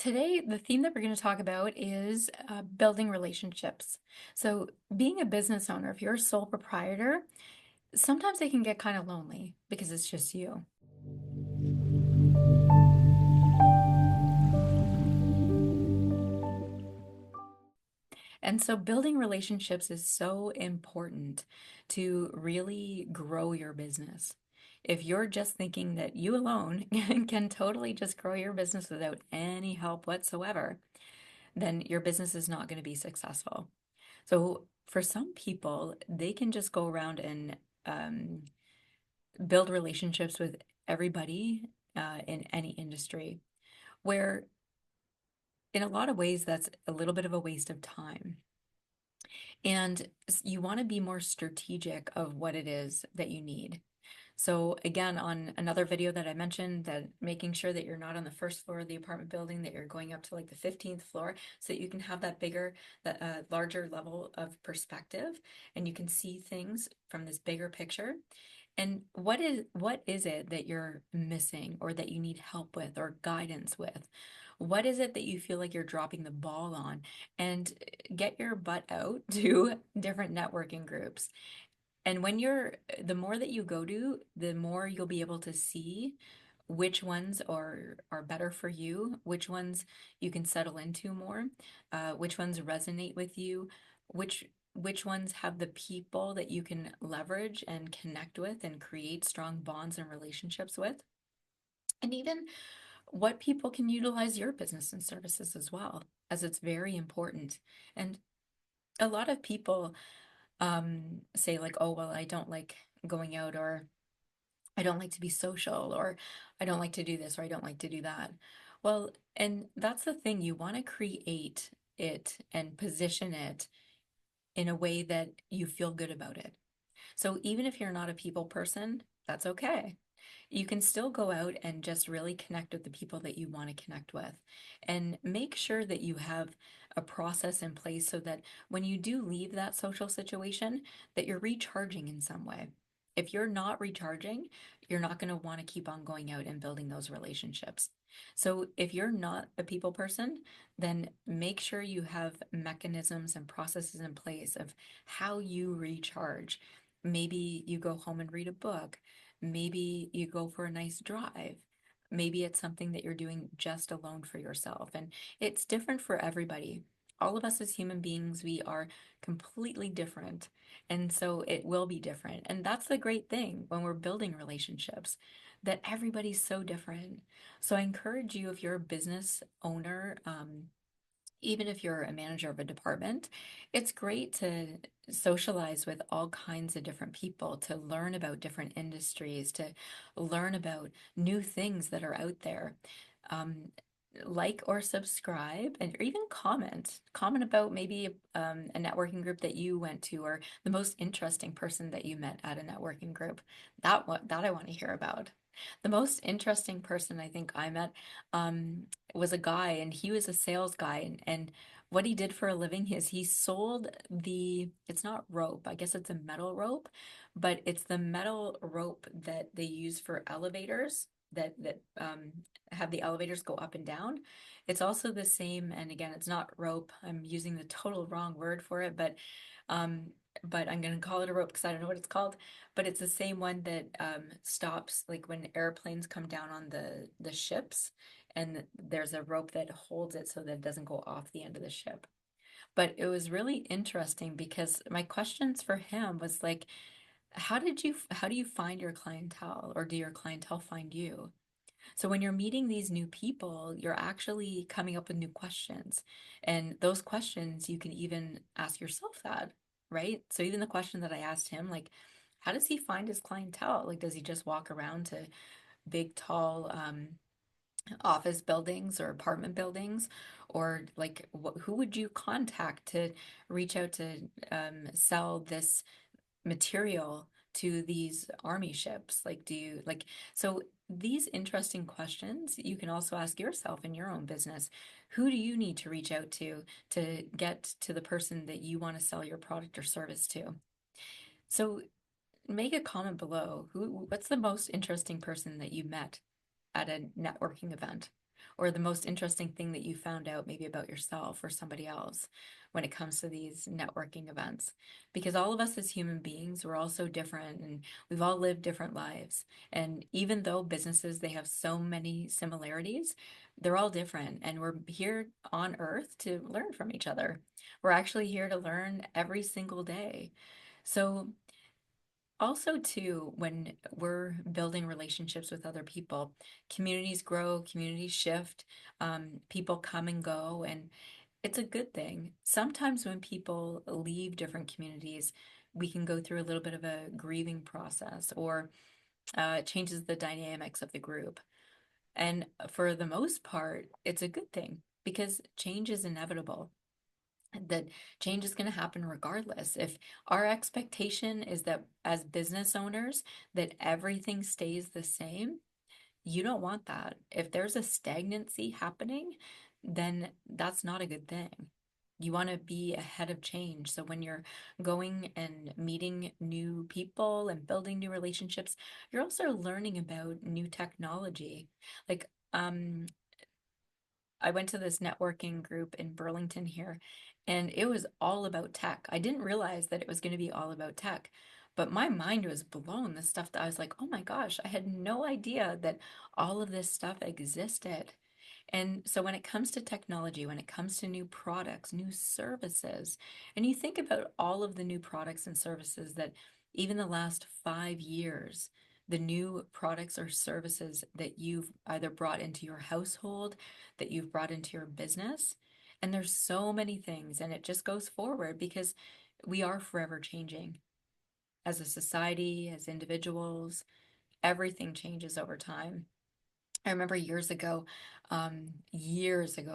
Today, the theme that we're going to talk about is building relationships. So, being a business owner, if you're a sole proprietor, sometimes it can get kind of lonely because it's just you. And so, building relationships is so important to really grow your business. If you're just thinking that you alone can totally just grow your business without any help whatsoever, then your business is not going to be successful. So for some people, they can just go around and um, build relationships with everybody in any industry, where in a lot of ways, that's a little bit of a waste of time. And you want to be more strategic of what it is that you need. So again, on another video that I mentioned, that making sure that you're not on the first floor of the apartment building, that you're going up to like the 15th floor so that you can have that bigger, that larger level of perspective and you can see things from this bigger picture. And what is it that you're missing or that you need help with or guidance with? What is it that you feel like you're dropping the ball on? And get your butt out to different networking groups. And the more that you go to, the more you'll be able to see which ones are better for you, which ones you can settle into more, which ones resonate with you, which which ones have the people that you can leverage and connect with and create strong bonds and relationships with, and even what people can utilize your business and services as well, as it's very important. And a lot of people say like, oh, well, I don't like going out, or I don't like to be social, or I don't like to do this, or I don't like to do that. Well, and that's the thing, you want to create it and position it in a way that you feel good about it. So even if you're not a people person, that's okay. You can still go out and just really connect with the people that you want to connect with, and make sure that you have a process in place so that when you do leave that social situation, that you're recharging in some way. If you're not recharging, you're not going to want to keep on going out and building those relationships. So if you're not a people person, then make sure you have mechanisms and processes in place of how you recharge. Maybe you go home and read a book. Maybe you go for a nice drive. Maybe it's something that you're doing just alone for yourself. And it's different for everybody. All of us as human beings, we are completely different. And so it will be different. And that's the great thing when we're building relationships, that everybody's so different. So I encourage you, if you're a business owner, even if you're a manager of a department, it's great to socialize with all kinds of different people, to learn about different industries, to learn about new things that are out there. Um, like or subscribe, and or even comment about maybe a networking group that you went to, or the most interesting person that you met at a networking group. That I want to hear about. The most interesting person I think I met was a guy, and he was a sales guy, and what he did for a living is he sold it's not rope, I guess it's a metal rope, but it's the metal rope that they use for elevators, that have the elevators go up and down. It's also the same, and again, it's not rope. I'm using the total wrong word for it, um, but I'm gonna call it a rope because I don't know what it's called. But it's the same one that stops like when airplanes come down on the ships, and there's a rope that holds it so that it doesn't go off the end of the ship. But it was really interesting because my questions for him was like, how do you find your clientele, or do your clientele find you? So when you're meeting these new people, you're actually coming up with new questions. And those questions you can even ask yourself that, right? So even the question that I asked him, like, how does he find his clientele? Like, does he just walk around to big, tall office buildings or apartment buildings? Or like, who would you contact to reach out to sell this material to these army ships? Like, do you like, so these interesting questions you can also ask yourself in your own business. Who do you need to reach out to get to the person that you want to sell your product or service to? So make a comment below. What's the most interesting person that you met at a networking event? or the most interesting thing that you found out maybe about yourself or somebody else when it comes to these networking events. Because all of us as human beings, we're all so different and we've all lived different lives. And even though businesses, they have so many similarities, they're all different. And we're here on earth to learn from each other. We're actually here to learn every single day. So also, too, when we're building relationships with other people, communities grow, communities shift, people come and go, and it's a good thing. Sometimes when people leave different communities, we can go through a little bit of a grieving process, or it changes the dynamics of the group. And for the most part, it's a good thing because change is inevitable, that change is going to happen regardless. If our expectation is that as business owners that everything stays the same, you don't want that. If there's a stagnancy happening, then that's not a good thing. You want to be ahead of change. So when you're going and meeting new people and building new relationships, you're also learning about new technology. Like I went to this networking group in Burlington here, and it was all about tech. I didn't realize that it was going to be all about tech, but my mind was blown. The stuff that I was like, oh my gosh, I had no idea that all of this stuff existed. And so when it comes to technology, when it comes to new products, new services, and you think about all of the new products and services that even the last 5 years, the new products or services that you've either brought into your household, that you've brought into your business, and there's so many things, and it just goes forward because we are forever changing as a society, as individuals. Everything changes over time. I remember years ago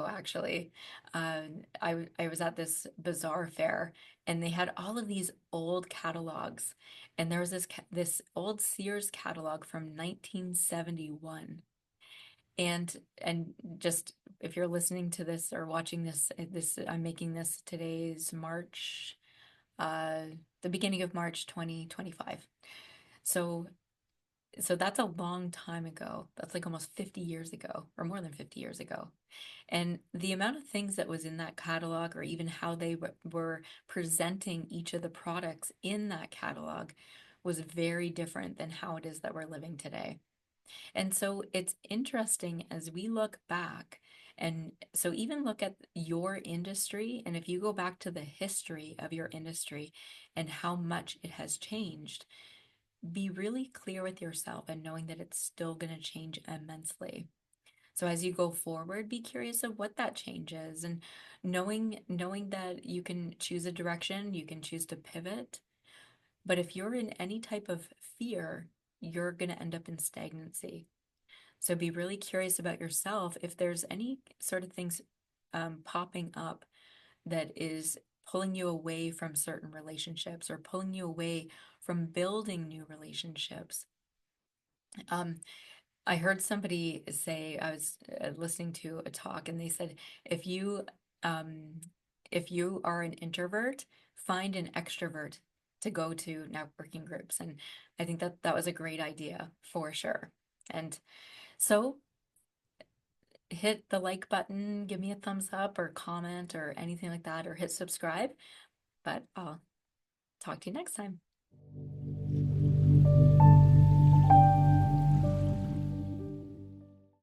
actually, I was at this bazaar fair and they had all of these old catalogs, and there was this old Sears catalog from 1971. And just if you're listening to this or watching this, I'm making this today's March, uh, the beginning of March 2025. So so that's a long time ago. That's like almost 50 years ago, or more than 50 years ago. And the amount of things that was in that catalog, or even how they were presenting each of the products in that catalog, was very different than how it is that we're living today. And so it's interesting as we look back. And so even look at your industry, and if you go back to the history of your industry and how much it has changed, be really clear with yourself and knowing that it's still going to change immensely. So as you go forward, be curious of what that change is, and knowing that you can choose a direction, you can choose to pivot. But if you're in any type of fear, you're going to end up in stagnancy. So be really curious about yourself if there's any sort of things popping up that is pulling you away from certain relationships or pulling you away from building new relationships. Um, I heard somebody say, I was listening to a talk, and they said, if you um, if you are an introvert, find an extrovert to go to networking groups. And I think that that was a great idea for sure. And so hit the like button, give me a thumbs up or comment or anything like that, or hit subscribe. But I'll talk to you next time.